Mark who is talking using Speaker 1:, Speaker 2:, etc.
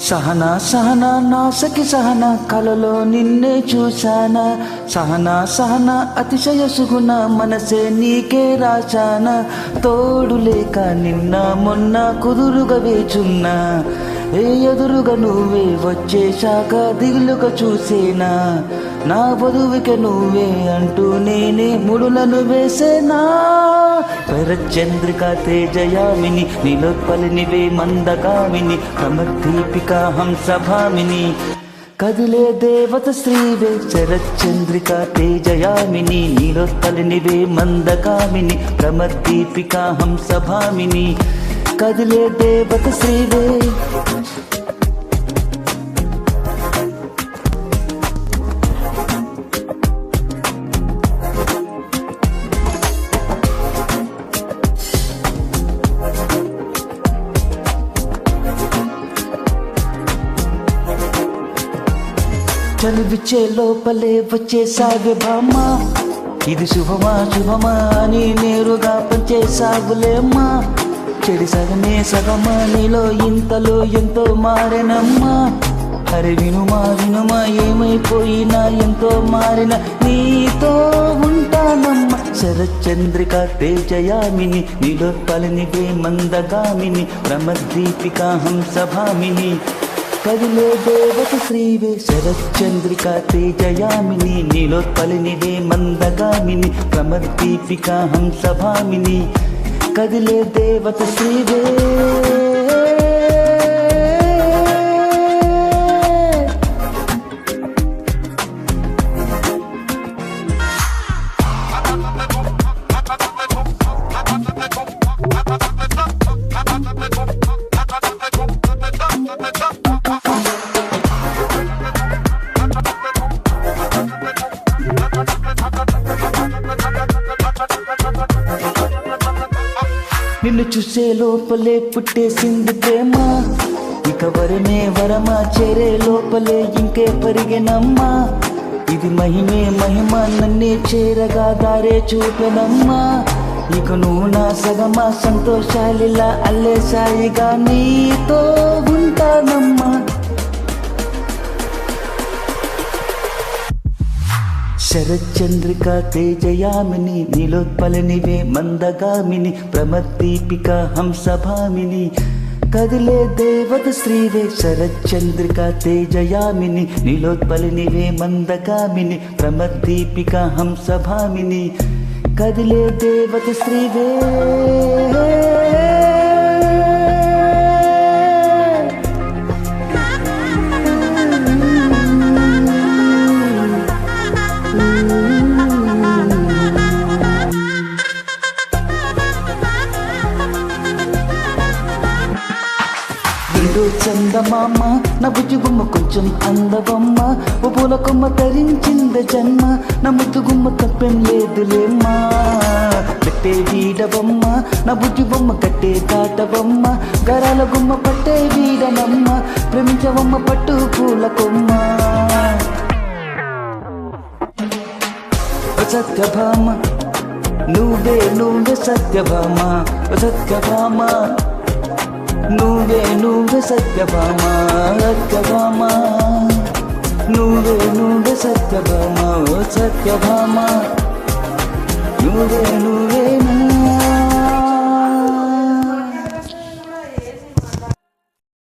Speaker 1: సహనా సహనా నాసకి సహనా కలలో నిన్నే చూశానా సహనా సహనా అతిశయ సుగుణ మనసే నీకే రాశానా తోడు లేక నిన్న మొన్న కుదురుగా వేచున్నా ఏ ఎదురుగా నువ్వే వచ్చేశాక దిగులుగా చూసేనా నా వధువుకి నువ్వే అంటూ నేనే ముడులను వేసేనా చంద్రిక తేజయామిని నీలోత్పలినివే మందగామిని కమర్దీపిక హంసభామిని కదిలే దేవత శ్రీవే శరచంద్రిక తేజయామిని నీలోత్పలినివే మందగామిని ప్రమర్దీపిక హంసభామిని కదిలే దేవత శ్రీవే చలివిచ్చే లోపలే వచ్చేసాగే బామ్మ ఇది శుభమా శుభమా అని నేరుగా పంచేసాగులేమ్మా చెడి సగమే సగమా నీలో ఇంతలో ఎంతో మారెనమ్మా అరే వినుమా వినుమా ఏమైపోయినా ఎంతో మారిన నీతో ఉంటానమ్మా శరచంద్రిక తేజయామిని నీలోత్పలినివే మందగామిని ప్రమర్దీపిక హంసభామిని కదిలే దేవత శ్రీవే శరచంద్రిక తేజయామిని నీలోత్పలినివే మందగామిని ప్రమర్దీపిక హంసభామిని కదిలే దేవత శ్రీవే నిన్ను చూసే లోపలే పుట్టేసింది ప్రేమ ఇక వరమే వరమా చేరే లోపలే ఇంకే పరిగెనమ్మా ఇది మహిమే మహిమ నన్నే చేరగా దారే చూపెనమ్మా ఇక నువ్వు నా సగమా సంతోషాలిలా అల్లే సాయిగా నీతో ఉంటానమ్మా శరచంద్రిక తేజయామిని నీలోత్పలినివే మందగామిని ప్రమర్దీపిక హంసభామిని కదిలే దేవత శ్రీవే శరచంద్రిక తేజయామిని నీలోత్పలినివే మందగామిని ప్రమర్దీపిక హంసభామిని కదిలే దేవత శ్రీవే చందమామ నా బుజ్జి గుమ్మ కొంచెం అందవమ్మ పూల కొమ్మ తరించింద జన్మ నా ముద్దు గుమ్మ తప్పేం లేదులేమ్మా పెట్టే వీడవమ్మ నా బుజ్జి బొమ్మ కట్టే దాటవమ్మ గరాల గుమ్మ పట్టే వీడనమ్మ ప్రేమించవమ్మ పట్టు పూల కొమ్మ సత్యభామ నువ్వే నువ్వే సత్యభామ సత్యభామ నువ్వే నువ్వే సత్యభామ సత్యభామ నువ్వే నువ్వే సత్యభామ సత్యభామ నువ్వే నువ్వే